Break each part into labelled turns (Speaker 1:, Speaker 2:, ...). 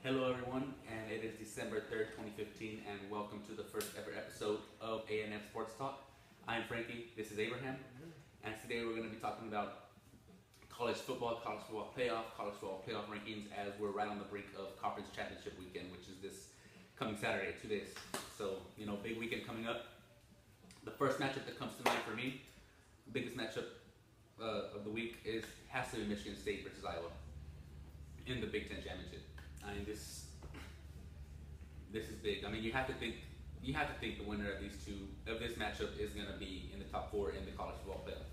Speaker 1: Hello everyone, and it is December 3rd, 2015, and welcome to the first ever episode of A&F Sports Talk. I'm Frankie, this is Abraham, and today we're going to be talking about college football playoff rankings as we're right on the brink of conference championship weekend, which is this coming Saturday, 2 days. So, big weekend coming up. The first matchup that comes to mind for me, the biggest matchup of the week has to be Michigan State versus Iowa in the Big Ten championship. I mean, this is big. I mean, you have to think the winner of this matchup is going to be in the top four in the college football playoff.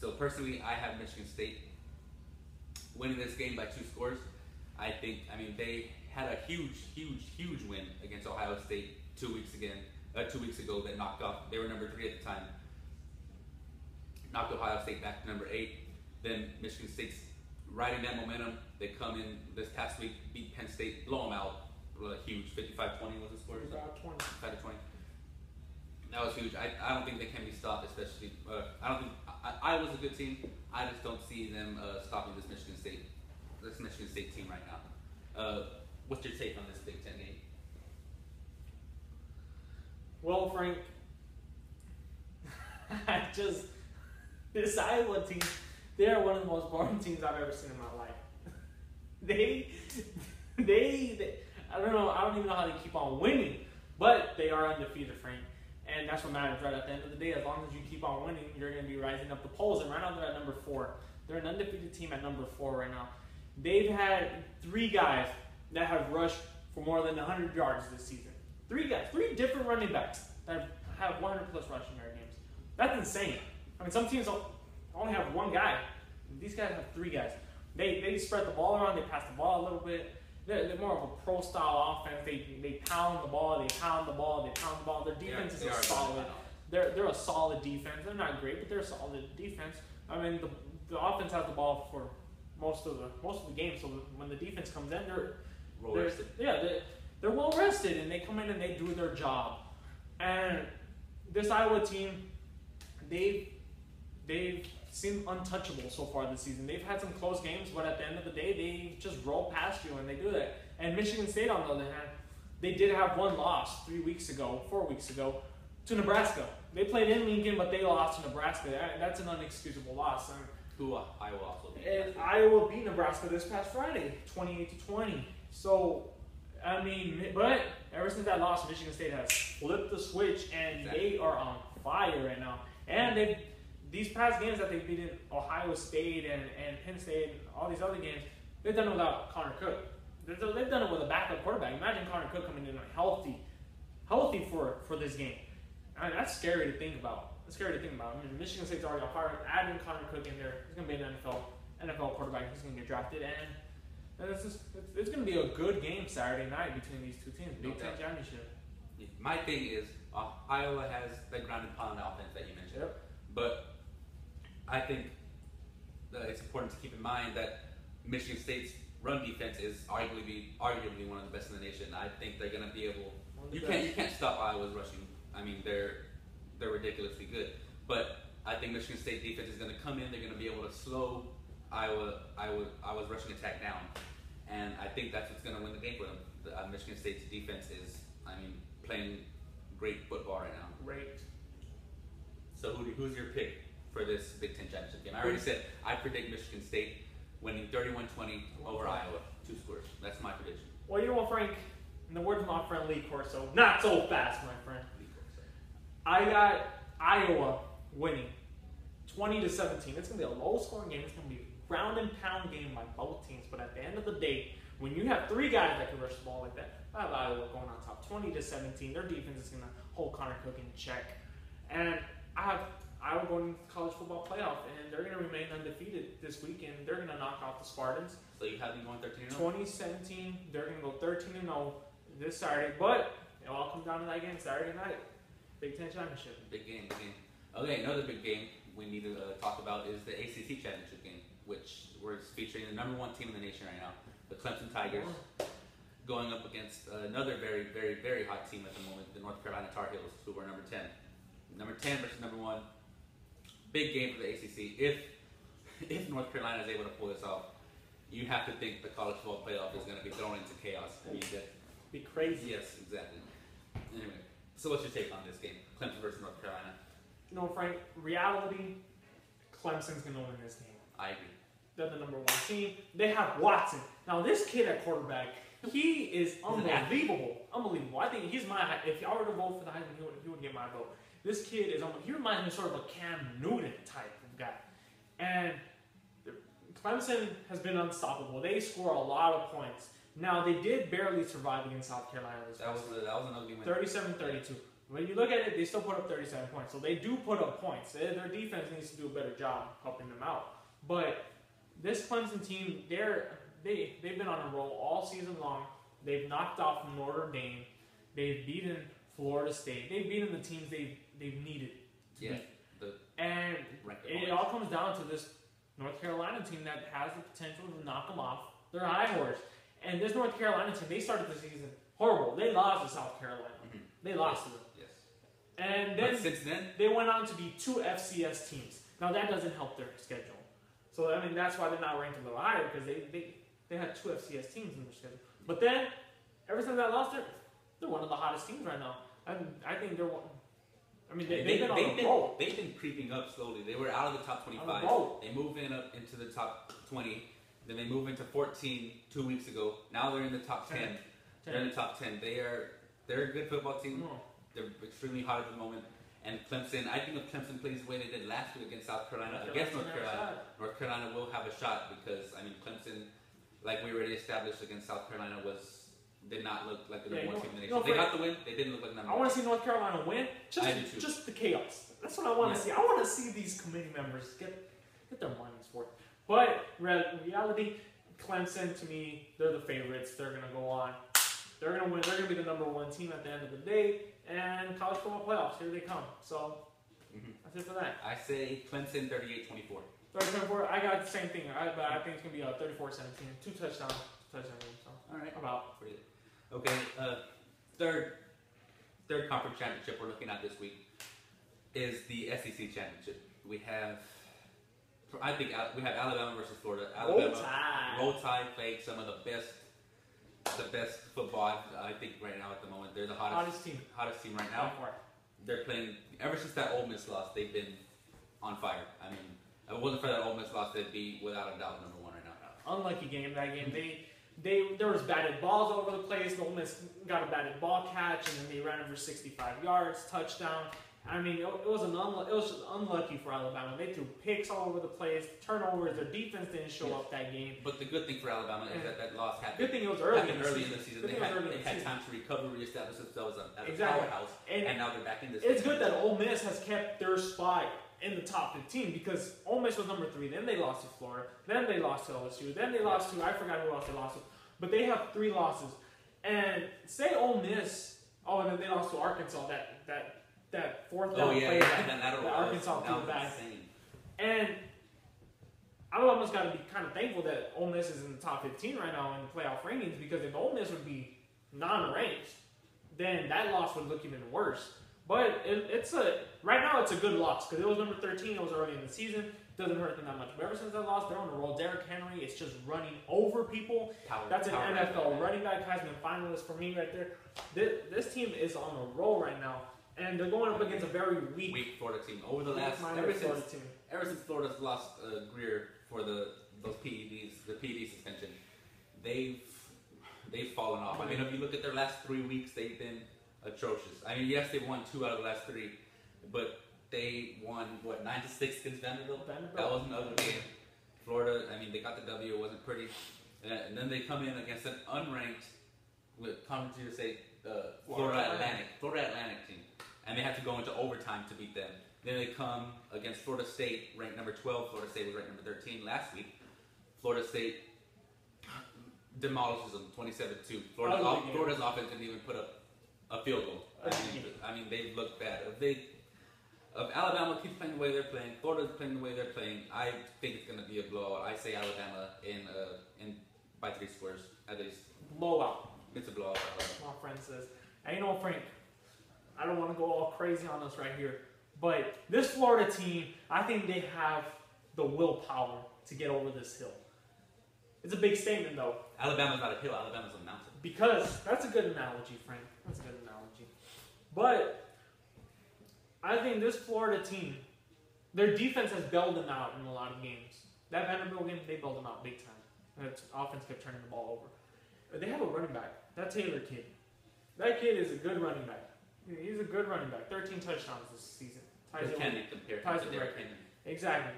Speaker 1: So personally, I have Michigan State winning this game by 2 scores. They had a huge win against Ohio State 2 weeks ago that knocked off. They were number 3 at the time. Knocked Ohio State back to number 8. Then Michigan State's riding that momentum. They come in this past week, beat Penn State, blow them out. Huge, 55-20 was the score. 55-20. That was huge. I don't think they can be stopped, especially. I don't think Iowa's a good team. I just don't see them stopping this Michigan State team right now. What's your take on this Big Ten game?
Speaker 2: Well, Frank, this Iowa team, they are one of the most boring teams I've ever seen in my life. They I don't know. I don't even know how they keep on winning, but they are undefeated, Frank, and that's what matters. Right at the end of the day, as long as you keep on winning, you're going to be rising up the polls. And right now they're at number 4. They're an undefeated team at number 4 right now. They've had 3 guys that have rushed for more than 100 yards this season. 3 guys, 3 different running backs that have 100 plus rushing yard games. That's insane. I mean, some teams only have 1 guy. These guys have 3 guys. They spread the ball around. They pass the ball a little bit. They're more of a pro-style offense. They pound the ball. Their defense is solid. They're a solid defense. They're not great, but they're a solid defense. I mean, the offense has the ball for most of the game. So when the defense comes in, they're well rested, and they come in and they do their job. And this Iowa team, they've seem untouchable so far this season. They've had some close games, but at the end of the day, they just roll past you, and they do that. And Michigan State, on the other hand, they did have 1 loss 4 weeks ago, to Nebraska. They played in Lincoln, but they lost to Nebraska. That's an unexcusable loss.
Speaker 1: Who Iowa also beat?
Speaker 2: And Iowa beat Nebraska this past Friday, 28-20. So, I mean, but ever since that loss, Michigan State has flipped the switch, and they are on fire right now. And these past games that they've beaten Ohio State and Penn State and all these other games, they've done it without Connor Cook. They've done it with a backup quarterback. Imagine Connor Cook coming in healthy for this game. I mean, that's scary to think about. I mean, Michigan State's already on fire. Adding Connor Cook in there, he's going to be an NFL quarterback. He's going to get drafted, and it's going to be a good game Saturday night between these 2 teams. Big Ten championship.
Speaker 1: My thing is, Iowa has the ground and pound offense that you mentioned, but I think that it's important to keep in mind that Michigan State's run defense is arguably one of the best in the nation. I think they're going to be able. You can't stop Iowa's rushing. I mean, they're ridiculously good. But I think Michigan State defense is going to come in. They're going to be able to slow Iowa's rushing attack down, and I think that's what's going to win the game for them. Michigan State's defense is, playing great football right now.
Speaker 2: Great.
Speaker 1: So who's your pick for this Big Ten championship game? I already said I predict Michigan State winning 31-20 over Iowa, 2 scores. That's my prediction.
Speaker 2: Well, you know what, Frank? In the words of my friend Lee Corso, not so fast, my friend. I got Iowa winning 20-17. It's going to be a low-scoring game. It's going to be a ground and pound game by both teams. But at the end of the day, when you have 3 guys that can rush the ball like that, I have Iowa going on top, 20-17. Their defense is going to hold Connor Cook in check, and I have Iowa going to the college football playoff, and they're going to remain undefeated this weekend. They're going to knock off the Spartans.
Speaker 1: So you have them going 13-0?
Speaker 2: 2017, they're going to go 13-0 this Saturday, but it all comes down to that game Saturday night. Big Ten championship.
Speaker 1: Big game. Okay, another big game we need to talk about is the ACC championship game, which we're featuring the number 1 team in the nation right now, the Clemson Tigers, going up against another very, very, very hot team at the moment, the North Carolina Tar Heels, who are number 10. Number 10 versus number 1. Big game for the ACC. If North Carolina is able to pull this off, you have to think the college football playoff is going to be thrown
Speaker 2: crazy.
Speaker 1: Yes, exactly. Anyway, so what's your take on this game? Clemson versus North Carolina.
Speaker 2: You know, Frank, reality, Clemson's going to win this game.
Speaker 1: I agree.
Speaker 2: They're the number 1 team. They have Watson. Now, this kid at quarterback, he is unbelievable. Unbelievable. I think he's my, if I were to vote for the Heisman, he would get my vote. This kid is, he reminds me sort of a Cam Newton type of guy. And Clemson has been unstoppable. They score a lot of points. Now, they did barely survive against South Carolina this
Speaker 1: That was an ugly win.
Speaker 2: 37-32. When you look at it, they still put up 37 points. So they do put up points. Their defense needs to do a better job helping them out. But this Clemson team, they've been on a roll all season long. They've knocked off Notre Dame. They've beaten Florida State. They've beaten the teams they've needed to beat. And it all comes down to this North Carolina team that has the potential to knock them off their high horse. And this North Carolina team, they started the season horrible. They lost to South Carolina. They lost to them.
Speaker 1: Yes.
Speaker 2: And then,
Speaker 1: since then,
Speaker 2: they went on to be 2 FCS teams. Now, that doesn't help their schedule. So, I mean, that's why they're not ranked a little higher, because they had 2 FCS teams in their schedule. But then, ever since that loss, they're one of the hottest teams right now. I think they're one. I mean, they've been on a roll.
Speaker 1: They've been creeping up slowly. They were out of the top 25. They moved up into the top 20. Then they moved into 14 2 weeks ago. Now they're in the top 10. They're in the top 10. They're a good football team. They're extremely hot at the moment. And Clemson, I think if Clemson plays the way they did last week against South Carolina, against North Carolina, North Carolina will have a shot because, I mean, Clemson, like we already established against South Carolina, did not look like the number 1 team in the nation. They got the win. They didn't look like number 1.
Speaker 2: I want to see North Carolina win. Just the chaos. That's what I want to see. I want to see these committee members get their money's worth. But reality, Clemson, to me, they're the favorites. They're going to go on. They're going to win. They're going to be the number 1 team at the end of the day. And college football playoffs, here they come. So, that's it for that.
Speaker 1: I say Clemson 38-24.
Speaker 2: 38-24. I got the same thing. But I think it's going to be a 34-17. 2 touchdowns. Touchdown game. So,
Speaker 1: all right.
Speaker 2: About.
Speaker 1: Okay. Third conference championship we're looking at this week is the SEC championship. We have Alabama versus Florida. Roll Tide played some of the best football I think right now at the moment. They're the hottest team right now. They're playing ever since that Ole Miss loss. They've been on fire. I mean, if it wasn't for that Ole Miss loss, they'd be without a doubt number 1 right now.
Speaker 2: Unlucky game that game. There was batted balls all over the place. The Ole Miss got a batted ball catch, and then they ran it for 65 yards, touchdown. I mean, it was just unlucky for Alabama. They threw picks all over the place, turnovers. Their defense didn't show up that game.
Speaker 1: But the good thing for Alabama is that loss happened.
Speaker 2: Good thing it was early in the
Speaker 1: season. They had time to recover, reestablish themselves as a powerhouse, and now they're back in this.
Speaker 2: It's good that Ole Miss has kept their spot in the top 15 because Ole Miss was number 3. Then they lost to Florida. Then they lost to LSU. Then they lost to, I forgot who else they lost to. But they have 3 losses. And say Ole Miss, and then they lost to Arkansas, that fourth down play that Arkansas threw back. And Alabama's got to be kind of thankful that Ole Miss is in the top 15 right now in the playoff rankings, because if Ole Miss would be non-ranked, then that loss would look even worse. But right now it's a good loss because it was number 13. It was early in the season. Doesn't hurt them that much. But ever since that loss, they're on the roll. Derrick Henry is just running over people. That's an NFL running back Heisman finalist for me right there. This team is on the roll right now. And they're going up against a very weak
Speaker 1: Florida team. Over the last ever since Florida's lost Greer for those PEDs, the PED suspension, they've fallen off. I mean, if you look at their last 3 weeks, they've been atrocious. I mean, yes, they've won 2 out of the last 3, but they won 9-6 against Vanderbilt. That wasn't an ugly game. Florida, I mean, they got the W. It wasn't pretty, and then they come in against an unranked, with commentators say Florida Atlantic team. And they have to go into overtime to beat them. Then they come against Florida State, ranked number 12. Florida State was ranked number 13 last week. Florida State demolishes them 27-2. Florida's offense didn't even put up a field goal. I mean, they look bad. If Alabama keeps playing the way they're playing, Florida's playing the way they're playing, I think it's going to be a blowout. I say Alabama in by 3 scores at least.
Speaker 2: Blowout.
Speaker 1: It's a blowout.
Speaker 2: My friend says, and you know, Frank, I don't want to go all crazy on us right here, but this Florida team, I think they have the willpower to get over this hill. It's a big statement, though.
Speaker 1: Alabama's not a hill. Alabama's a mountain.
Speaker 2: Because that's a good analogy, Frank. That's a good analogy. But I think this Florida team, their defense has bailed them out in a lot of games. That Vanderbilt game, they bailed them out big time. That offense kept turning the ball over. But they have a running back. That Taylor kid. That kid is a good running back. He's a good running back. 13 touchdowns this season.
Speaker 1: Ties the record.
Speaker 2: Exactly.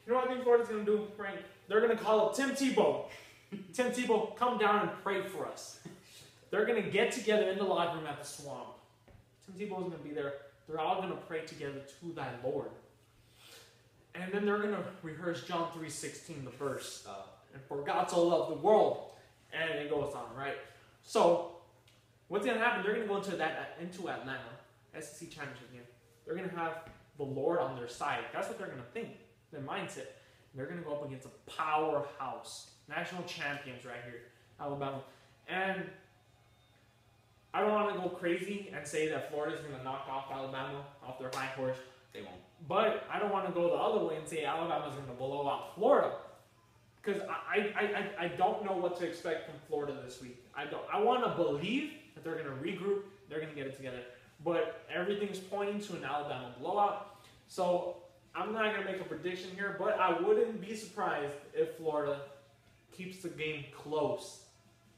Speaker 2: You know what I think Florida's going to do, Frank? They're going to call up Tim Tebow. Tim Tebow, come down and pray for us. They're going to get together in the locker room at the Swamp. Tim Tebow's going to be there. They're all going to pray together to thy Lord. And then they're going to rehearse John 3:16, the verse. And for God so loved the world. And it goes on, right? So, what's going to happen? They're going to go into Atlanta, SEC Championship game. They're going to have the Lord on their side. That's what they're going to think. Their mindset. They're going to go up against a powerhouse. National champions right here. Alabama. And I don't want to go crazy and say that Florida's going to knock off Alabama off their high horse.
Speaker 1: They won't.
Speaker 2: But I don't want to go the other way and say Alabama's going to blow out Florida. Because I don't know what to expect from Florida this week. I want to believe that they're going to regroup. They're going to get it together. But everything's pointing to an Alabama blowout. So I'm not going to make a prediction here. But I wouldn't be surprised if Florida keeps the game close.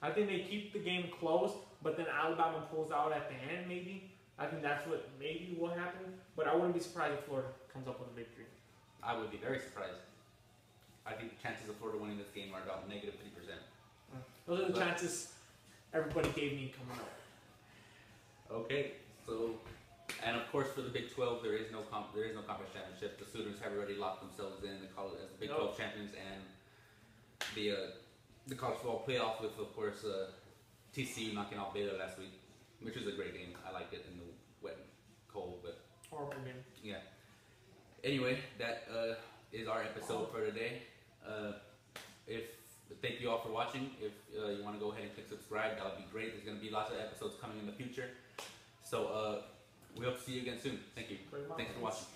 Speaker 2: I think they keep the game close. But then Alabama pulls out at the end maybe. I think that's what maybe will happen. But I wouldn't be surprised if Florida comes up with a victory.
Speaker 1: I would be very surprised. I think the chances of Florida winning this game are about -3%.
Speaker 2: Those are the chances everybody gave me coming up.
Speaker 1: Okay, so, and of course for the Big 12, there is no conference championship. The Sooners have already locked themselves in as the Big 12 champions, and the college football playoff with, of course, TCU knocking off Baylor last week, which was a great game. I liked it in the wet and cold, but
Speaker 2: horrible game.
Speaker 1: Yeah. Anyway, that is our episode for today. Thank you all for watching. If you want to go ahead and click subscribe, that would be great. There's going to be lots of episodes coming in the future. So we hope to see you again soon. Thank you. Thanks for watching.